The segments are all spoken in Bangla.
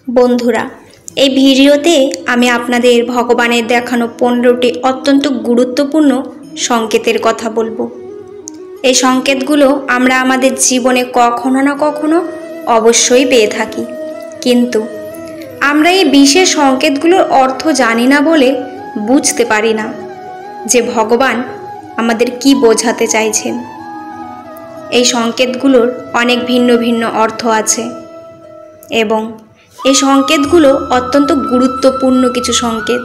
বন্ধুরা, এই ভিডিওতে আমি আপনাদের ভগবানের দেখানো 15টি অত্যন্ত গুরুত্বপূর্ণ সংকেতের কথা বলবো। এই সংকেতগুলো আমরা আমাদের জীবনে কখনো না কখনো অবশ্যই পেয়ে থাকি, কিন্তু আমরা এই বিশেষ সংকেতগুলোর অর্থ জানি না বলে বুঝতে পারি না যে ভগবান আমাদের কি বোঝাতে চাইছেন। এই সংকেতগুলোর অনেক ভিন্ন ভিন্ন অর্থ আছে এবং এই সংকেতগুলো অত্যন্ত গুরুত্বপূর্ণ কিছু সংকেত,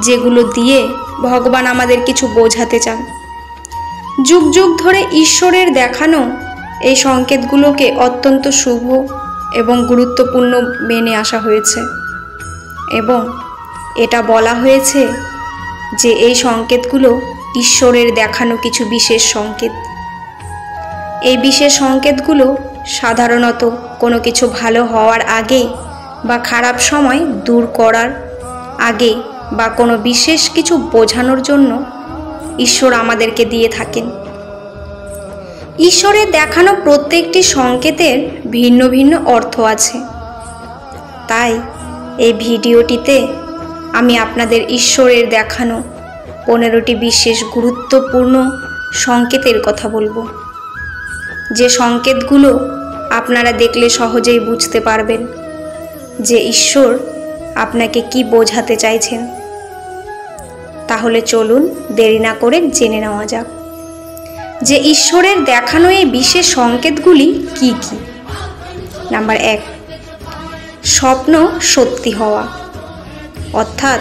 যেগুলো দিয়ে ভগবান আমাদের কিছু বোঝাতে চান। যুগ যুগ ধরে ঈশ্বরের দেখানো এই সংকেতগুলোকে অত্যন্ত শুভ এবং গুরুত্বপূর্ণ মেনে আসা হয়েছে এবং এটা বলা হয়েছে যে এই সংকেতগুলো ঈশ্বরের দেখানো কিছু বিশেষ সংকেত। এই বিশেষ সংকেতগুলো সাধারণত কোনো কিছু ভালো হওয়ার আগে বা খারাপ সময় দূর করার আগে বা কোনো বিশেষ কিছু বোঝানোর জন্য ঈশ্বর আমাদেরকে দিয়ে থাকেন। ঈশ্বরের দেখানো প্রত্যেকটি সংকেতের ভিন্ন ভিন্ন অর্থ আছে, তাই এই ভিডিওটিতে আমি আপনাদের ঈশ্বরের দেখানো 15টি বিশেষ গুরুত্বপূর্ণ সংকেতের কথা বলবো, যে সংকেতগুলো আপনারা দেখলে সহজেই বুঝতে পারবেন যে ঈশ্বর আপনাকে কি বোঝাতে চাইছেন। তাহলে চলুন দেরি না করে জেনে নেওয়া যাক যে ঈশ্বরের দেখানো এই বিশেষ সংকেতগুলি কি কি। নাম্বার 1, স্বপ্ন সত্যি হওয়া। অর্থাৎ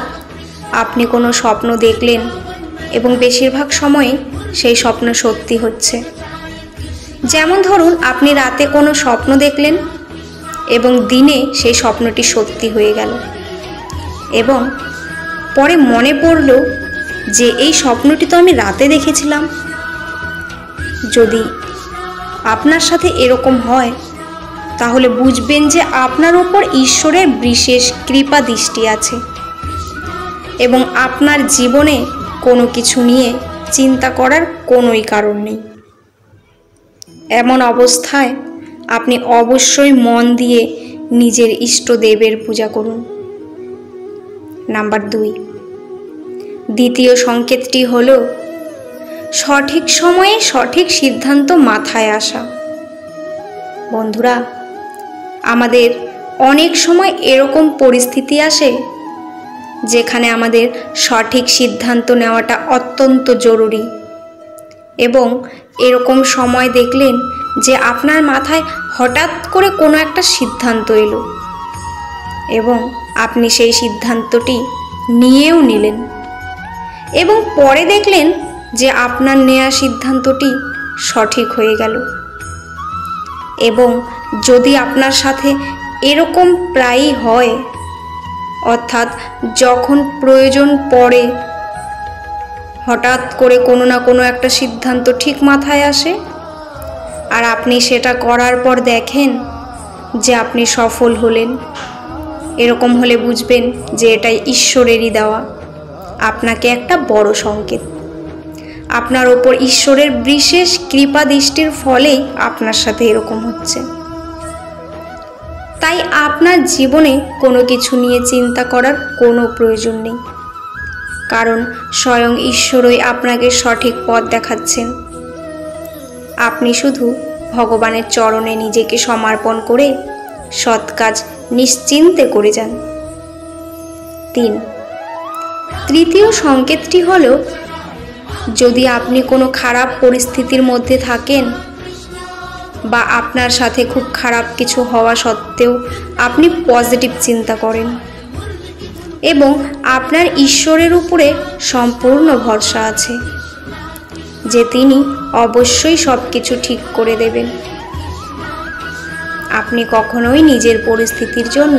আপনি কোনো স্বপ্ন দেখলেন এবং বেশিরভাগ সময়ে সেই স্বপ্ন সত্যি হচ্ছে। যেমন ধরুন, আপনি রাতে কোনো স্বপ্ন দেখলেন এবং দিনে সেই স্বপ্নটি সত্যি হয়ে গেল এবং পরে মনে পড়ল যে এই স্বপ্নটি তো আমি রাতে দেখেছিলাম। যদি আপনার সাথে এরকম হয় তাহলে বুঝবেন যে আপনার উপর ঈশ্বরের বিশেষ কৃপা দৃষ্টি আছে এবং আপনার জীবনে কোনো কিছু নিয়ে চিন্তা করার কোনোই কারণ নেই। এমন অবস্থায় আপনি অবশ্যই মন দিয়ে নিজের ইষ্টদেবের পূজা করুন। নাম্বার 2, দ্বিতীয় সংকেতটি হলো সঠিক সময়ে সঠিক সিদ্ধান্ত মাথায় আসা। বন্ধুরা, আমাদের অনেক সময় এরকম পরিস্থিতি আসে যেখানে আমাদের সঠিক সিদ্ধান্ত নেওয়াটা অত্যন্ত জরুরি এবং এরকম সময় দেখলেন যে আপনার মাথায় হঠাৎ করে কোনো একটা সিদ্ধান্ত এলো এবং আপনি সেই সিদ্ধান্তটি নিয়েও নিলেন এবং পরে দেখলেন যে আপনার নেওয়া সিদ্ধান্তটি সঠিক হয়ে গেল। এবং যদি আপনার সাথে এরকম প্রায়ই হয়, অর্থাৎ যখন প্রয়োজন পড়ে হঠাৎ করে কোনো না কোনো একটা সিদ্ধান্ত ঠিক মাথায় আসে আর আপনি সেটা করার পর দেখেন যে আপনি সফল হলেন, এরকম হলে বুঝবেন যে এটাই ঈশ্বরেরই দেওয়া আপনাকে একটা বড় সংকেত। আপনার ওপর ঈশ্বরের বিশেষ কৃপা দৃষ্টির ফলেই আপনার সাথে এরকম হচ্ছে। তাই আপনার জীবনে কোনো কিছু নিয়ে চিন্তা করার কোনো প্রয়োজন নেই, কারণ স্বয়ং ঈশ্বরই আপনাকে সঠিক পথ দেখাচ্ছেন। আপনি শুধু ভগবানের চরণে নিজেকে সমর্পণ করে সৎ কাজ নিশ্চিন্তে করে যান। 3, তৃতীয় সংকেতটি হলো যদি আপনি কোনো খারাপ পরিস্থিতির মধ্যে থাকেন বা আপনার সাথে খুব খারাপ কিছু হওয়া সত্ত্বেও আপনি পজিটিভ চিন্তা করেন এবং আপনার ঈশ্বরের উপরে সম্পূর্ণ ভরসা আছে যে তিনি অবশ্যই সব কিছু ঠিক করে দেবেন। আপনি কখনোই নিজের পরিস্থিতির জন্য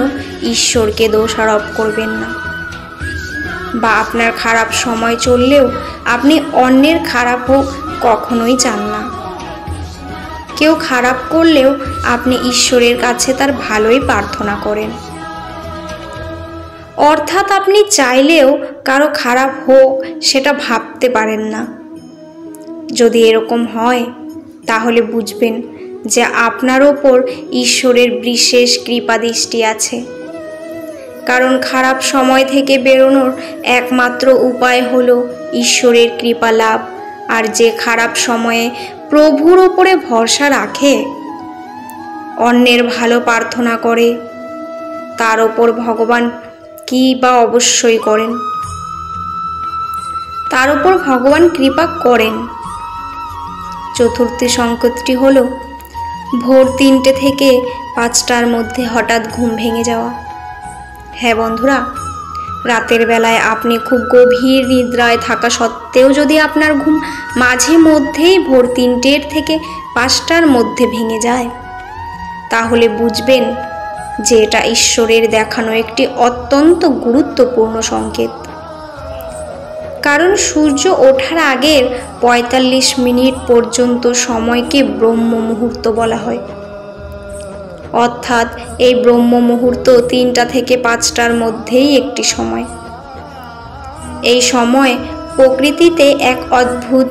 ঈশ্বরকে দোষারোপ করবেন না, বা আপনার খারাপ সময় চললেও আপনি অন্যের খারাপ হোক কখনোই চান না। কেউ খারাপ করলেও আপনি ঈশ্বরের কাছে তার ভালোই প্রার্থনা করেন। অর্থাৎ আপনি চাইলেও কারো খারাপ হোক সেটা ভাবতে পারেন না। যদি এরকম হয় তাহলে বুঝবেন যে আপনার ওপর ঈশ্বরের বিশেষ কৃপাদৃষ্টি আছে। কারণ খারাপ সময় থেকে বেরোনোর একমাত্র উপায় হলো ঈশ্বরের কৃপা লাভ। আর যে খারাপ সময়ে প্রভুর ওপরে ভরসা রাখে, অন্যের ভালো প্রার্থনা করে, তার ওপর ভগবান কি বা অবশ্যই করেন, তার ওপর ভগবান কৃপা করেন। চতুর্থ সংকেতটি হলো ভোর 3টে থেকে 5টার মধ্যে হঠাৎ ঘুম ভেঙে যাওয়া। হ্যাঁ বন্ধুরা, রাতের বেলায় আপনি খুব গভীর নিদ্রায় থাকা সত্ত্বেও যদি আপনার ঘুম মাঝে মধ্যেই ভোর 3টে থেকে 5টার মধ্যে ভেঙে যায়, তাহলে বুঝবেন যে এটা ঈশ্বরের দেখানো একটি অত্যন্ত গুরুত্বপূর্ণ সংকেত। কারণ সূর্য ওঠার আগের 45 মিনিট পর্যন্ত সময়কে ব্রহ্ম মুহূর্ত বলা হয়। অর্থাৎ এই ব্রহ্ম মুহূর্ত 3টা থেকে 5টার মধ্যেই একটি সময়। এই সময় প্রকৃতিতে এক অদ্ভুত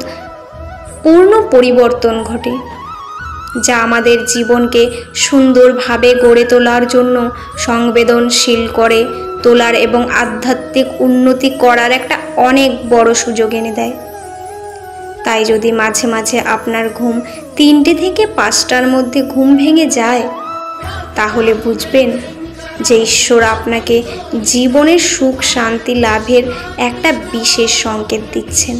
পূর্ণ পরিবর্তন ঘটে, যা আমাদের জীবনকে সুন্দরভাবে গড়ে তোলার জন্য সংবেদনশীল করে তোলার এবং আধ্যাত্মিক উন্নতি করার একটা অনেক বড় সুযোগ এনে দেয়। তাই যদি মাঝে মাঝে আপনার ঘুম 3টে থেকে 5টার মধ্যে ঘুম ভেঙে যায়, তাহলে বুঝবেন যে ঈশ্বর আপনাকে জীবনের সুখ শান্তি লাভের একটা বিশেষ সংকেত দিচ্ছেন।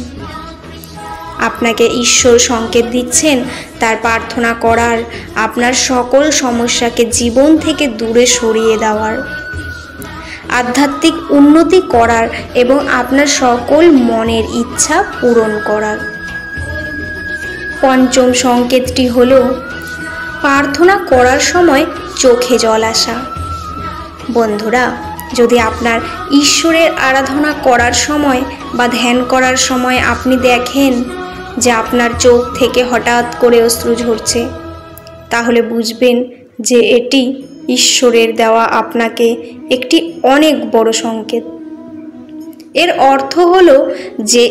আপনাকে ঈশ্বর সংকেত দিচ্ছেন তার প্রার্থনা করার, আপনার সকল সমস্যাকে জীবন থেকে দূরে সরিয়ে দেওয়ার, আধ্যাত্মিক উন্নতি করার এবং আপনার সকল মনের ইচ্ছা পূরণ করার। পঞ্চম সংকেতটি হলো প্রার্থনা করার সময় চোখে জল আসা। বন্ধুরা, যদি আপনার ঈশ্বরের আরাধনা করার সময় বা ধ্যান করার সময় আপনি দেখেন যে আপনার চোখ থেকে হঠাৎ করে অশ্রু ঝরছে, তাহলে বুঝবেন যে এটি ঈশ্বরের দেওয়া আপনাকে একটি অনেক বড় সংকেত। এর অর্থ হলো যে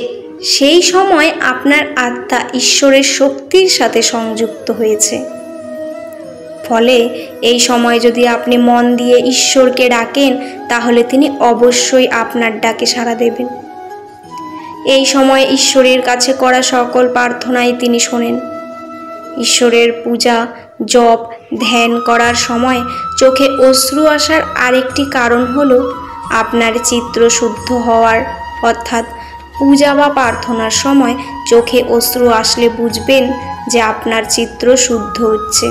সেই সময় আপনার আত্মা ঈশ্বরের শক্তির সাথে সংযুক্ত হয়েছে। ফলে এই সময় যদি আপনি মন দিয়ে ঈশ্বরকে ডাকেন, তাহলে তিনি অবশ্যই আপনার ডাকে সাড়া দেবেন। এই সময় ঈশ্বরের কাছে করা সকল প্রার্থনাই তিনি শোনেন। ঈশ্বরের পূজা, জপ, ধ্যান করার সময় চোখে অশ্রু আসার আরেকটি কারণ হলো আপনার চিত্ত শুদ্ধ হওয়ার। অর্থাৎ পূজা বা প্রার্থনার সময় চোখে অশ্রু আসলে বুঝবেন যে আপনার চিত্ত শুদ্ধ হচ্ছে,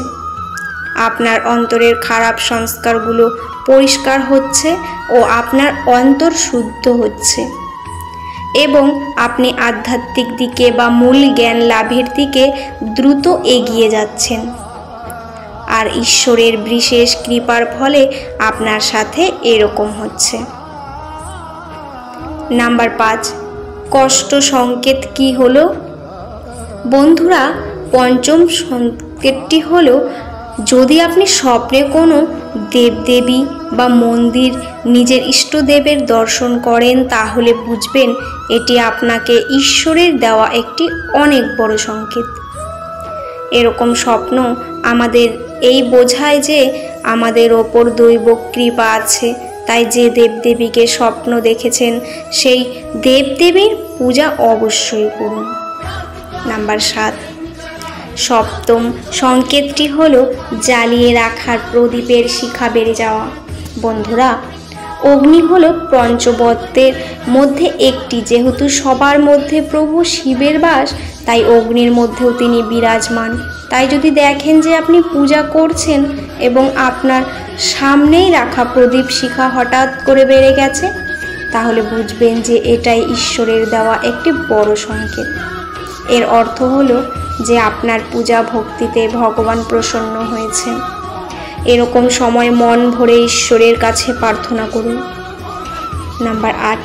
আপনার অন্তরের খারাপ সংস্কারগুলো পরিষ্কার হচ্ছে ও আপনার অন্তর শুদ্ধ হচ্ছে এবং আপনি আধ্যাত্মিক দিকে বা মূল জ্ঞান লাভের দিকে দ্রুত এগিয়ে যাচ্ছেন। আর ঈশ্বরের বিশেষ কৃপার ফলে আপনার সাথে এরকম হচ্ছে। নাম্বার 5, কষ্ট সংকেত কি হলো? বন্ধুরা, পঞ্চম সংকেতটি হলো যদি আপনি স্বপ্নে কোনো দেবদেবী বা মন্দির, নিজের ইষ্টদেবের দর্শন করেন, তাহলে বুঝবেন এটি আপনাকে ঈশ্বরের দেওয়া একটি অনেক বড় সংকেত। এরকম স্বপ্ন আমাদের এই বোঝায় যে আমাদের ওপর দৈব কৃপা আছে। তাই যে দেবদেবীকে স্বপ্ন দেখেছেন সেই দেবদেবীর পূজা অবশ্যই করুন। নাম্বার 7, সপ্তম সংকেতটি হলো জ্বালিয়ে রাখার প্রদীপের শিখা বেড়ে যাওয়া। বন্ধুরা, অগ্নি হলো পঞ্চবদ্যের মধ্যে একটি। যেহেতু সবার মধ্যে প্রভু শিবের বাস, তাই অগ্নির মধ্যেও তিনি বিরাজমান। তাই যদি দেখেন যে আপনি পূজা করছেন এবং আপনার সামনেই রাখা প্রদীপ শিখা হঠাৎ করে বেড়ে গেছে, তাহলে বুঝবেন যে এটাই ঈশ্বরের দেওয়া একটি বড় সংকেত। এর অর্থ হলো যে আপনার পূজা ভক্তিতে ভগবান প্রসন্ন হয়েছে। এরকম সময় মন ভরে ঈশ্বরের কাছে প্রার্থনা করুন। নাম্বার 8,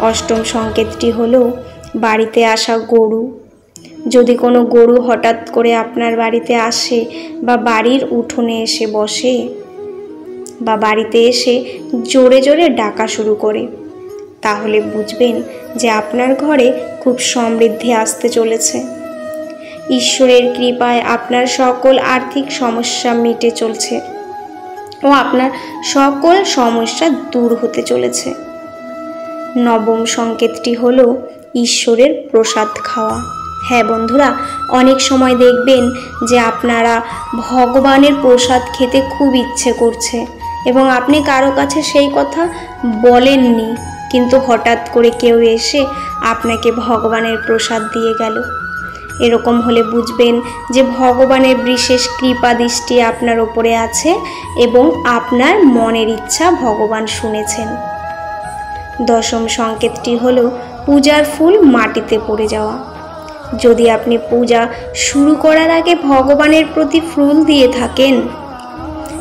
অষ্টম সংকেতটি হলো বাড়িতে আসা গরু। যদি কোনো গরু হঠাৎ করে আপনার বাড়িতে আসে বা বাড়ির উঠোনে এসে বসে বা বাড়িতে এসে জোরে জোরে ডাকা শুরু করে, তাহলে বুঝবেন যে আপনার ঘরে খুব সমৃদ্ধি আসতে চলেছে। ঈশ্বরের কৃপায় আপনার সকল আর্থিক সমস্যা মিটে চলছে ও আপনার সকল সমস্যা দূর হতে চলেছে। নবম সংকেতটি হলো ঈশ্বরের প্রসাদ খাওয়া। হ্যাঁ বন্ধুরা, অনেক সময় দেখবেন যে আপনারা ভগবানের প্রসাদ খেতে খুব ইচ্ছে করছে এবং আপনি কারো কাছে সেই কথা বলেননি, কিন্তু হঠাৎ করে কেউ এসে আপনাকে ভগবানের প্রসাদ দিয়ে গেল। এরকম হলে বুঝবেন যে ভগবানের বিশেষ কৃপা দৃষ্টি আপনার ওপরে আছে এবং আপনার মনের ইচ্ছা ভগবান শুনেছেন। দশম সংকেতটি হলো পূজার ফুল মাটিতে পড়ে যাওয়া। যদি আপনি পূজা শুরু করার আগে ভগবানের প্রতি ফুল দিয়ে থাকেন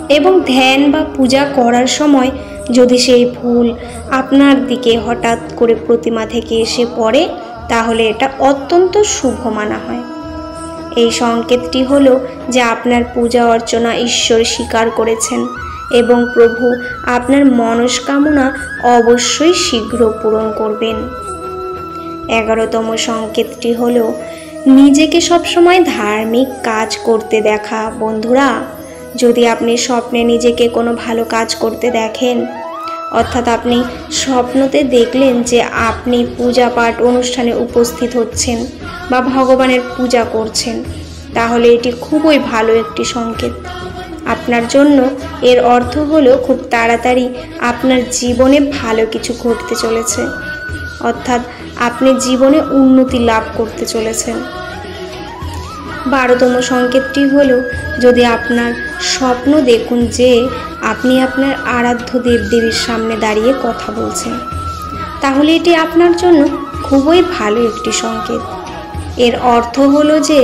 এবং ধ্যান বা পূজা করার সময় যদি সেই ফুল আপনার দিকে হঠাৎ করে প্রতিমা থেকে এসে পড়ে, তাহলে এটা অত্যন্ত শুভ মানা হয়। এই সংকেতটি হলো যে আপনার পূজা অর্চনা ঈশ্বর স্বীকার করেছেন এবং প্রভু আপনার মনস্কামনা অবশ্যই শীঘ্র পূরণ করবেন। 11তম সংকেতটি হলো নিজেকে সবসময় ধার্মিক কাজ করতে দেখা। বন্ধুরা, যদি আপনি স্বপ্নে নিজেকে কোনো ভালো কাজ করতে দেখেন, অর্থাৎ আপনি স্বপ্নতে দেখলেন যে আপনি পূজা পাঠ অনুষ্ঠানে উপস্থিত হচ্ছেন বা ভগবানের পূজা করছেন, তাহলে এটি খুবই ভালো একটি সংকেত আপনার জন্য। এর অর্থ হলো খুব তাড়াতাড়ি আপনার জীবনে ভালো কিছু ঘটতে চলেছে, অর্থাৎ আপনি জীবনে উন্নতি লাভ করতে চলেছেন। 12তম সংকেতটি হলো যদি আপনার স্বপ্ন দেখুন যে আপনি আপনার আরাধ্য দেবদেবীর সামনে দাঁড়িয়ে কথা বলছেন, তাহলে এটি আপনার জন্য খুবই ভালো একটি সংকেত। এর অর্থ হলো যে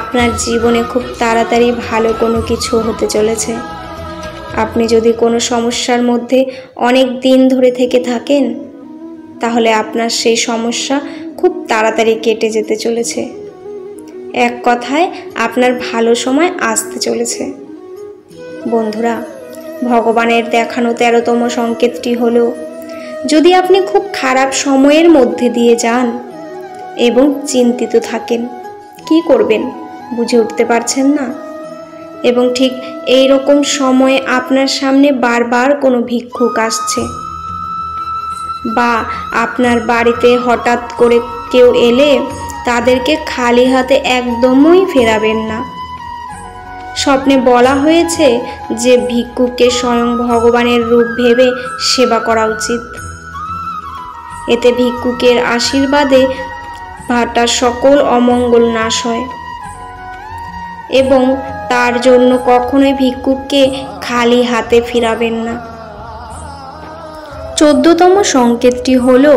আপনার জীবনে খুব তাড়াতাড়ি ভালো কোনো কিছু হতে চলেছে। আপনি যদি কোনো সমস্যার মধ্যে অনেক দিন ধরে থেকে থাকেন, তাহলে আপনার সেই সমস্যা খুব তাড়াতাড়ি কেটে যেতে চলেছে। এক কথায় আপনার ভালো সময় আসতে চলেছে। বন্ধুরা, ভগবানের দেখানো 13তম সংকেতটি হলো যদি আপনি খুব খারাপ সময়ের মধ্যে দিয়ে যান এবং চিন্তিত থাকেন, কি করবেন বুঝে উঠতে পারছেন না, এবং ঠিক এই রকম সময়ে আপনার সামনে বারবার কোনো ভিক্ষুক আসছে বা আপনার বাড়িতে হঠাৎ করে কেউ এলে তাদেরকে খালি হাতে একদমই ফেরাবেন না। স্বপ্নে বলা হয়েছে যে ভিক্ষুককে স্বয়ং ভগবানের রূপ ভেবে সেবা করা উচিত। এতে ভিক্ষুকের আশীর্বাদে তার সকল অমঙ্গল নাশ হয় এবং তার জন্য কখনোই ভিক্ষুককে খালি হাতে ফিরাবেন না। 14তম সংকেতটি হলো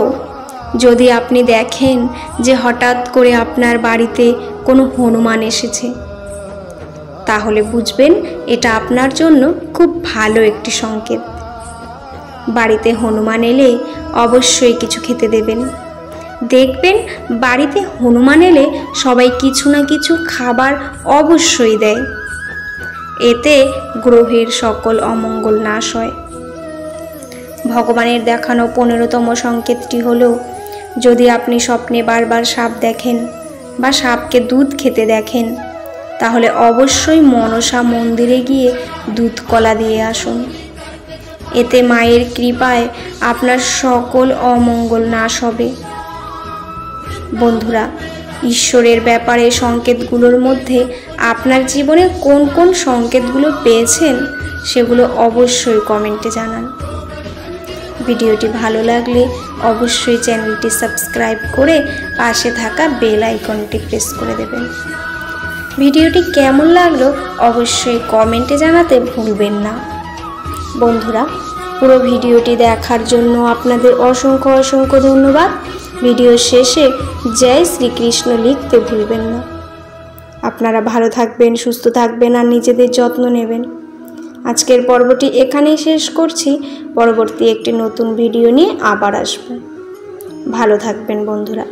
যদি আপনি দেখেন যে হঠাৎ করে আপনার বাড়িতে কোনো হনুমান এসেছে, তাহলে বুঝবেন এটা আপনার জন্য খুব ভালো একটি সংকেত। বাড়িতে হনুমান এলে অবশ্যই কিছু খেতে দেবেন। দেখবেন বাড়িতে হনুমান এলে সবাই কিছু না কিছু খাবার অবশ্যই দেয়। এতে গ্রহের সকল অমঙ্গল নাশ হয়। ভগবানের দেখানো 15তম সংকেতটি হলো যদি আপনি স্বপ্নে বারবার সাপ দেখেন বা সাপকে দুধ খেতে দেখেন, তাহলে অবশ্যই মনসা মন্দিরে গিয়ে দুধ কলা দিয়ে আসুন। এতে মায়ের কৃপায় আপনার সকল অমঙ্গল নাশ হবে। বন্ধুরা, ঈশ্বরের ব্যাপারে সংকেতগুলোর মধ্যে আপনার জীবনে কোন কোন সংকেতগুলো পেয়েছেন সেগুলো অবশ্যই কমেন্টে জানান। ভিডিওটি ভালো লাগলে অবশ্যই চ্যানেলটি সাবস্ক্রাইব করে পাশে থাকা বেল আইকনটি প্রেস করে দেবেন। ভিডিওটি কেমন লাগলো অবশ্যই কমেন্টে জানাতে ভুলবেন না। বন্ধুরা, পুরো ভিডিওটি দেখার জন্য আপনাদের অসংখ্য অসংখ্য ধন্যবাদ। ভিডিও শেষে জয় শ্রীকৃষ্ণ লিখতে ভুলবেন না। আপনারা ভালো থাকবেন, সুস্থ থাকবেন আর নিজেদের যত্ন নেবেন। আজকের পর্বটি এখানেই শেষ করছি। পরবর্তী একটি নতুন ভিডিও নিয়ে আবার আসব। ভালো থাকবেন বন্ধুরা।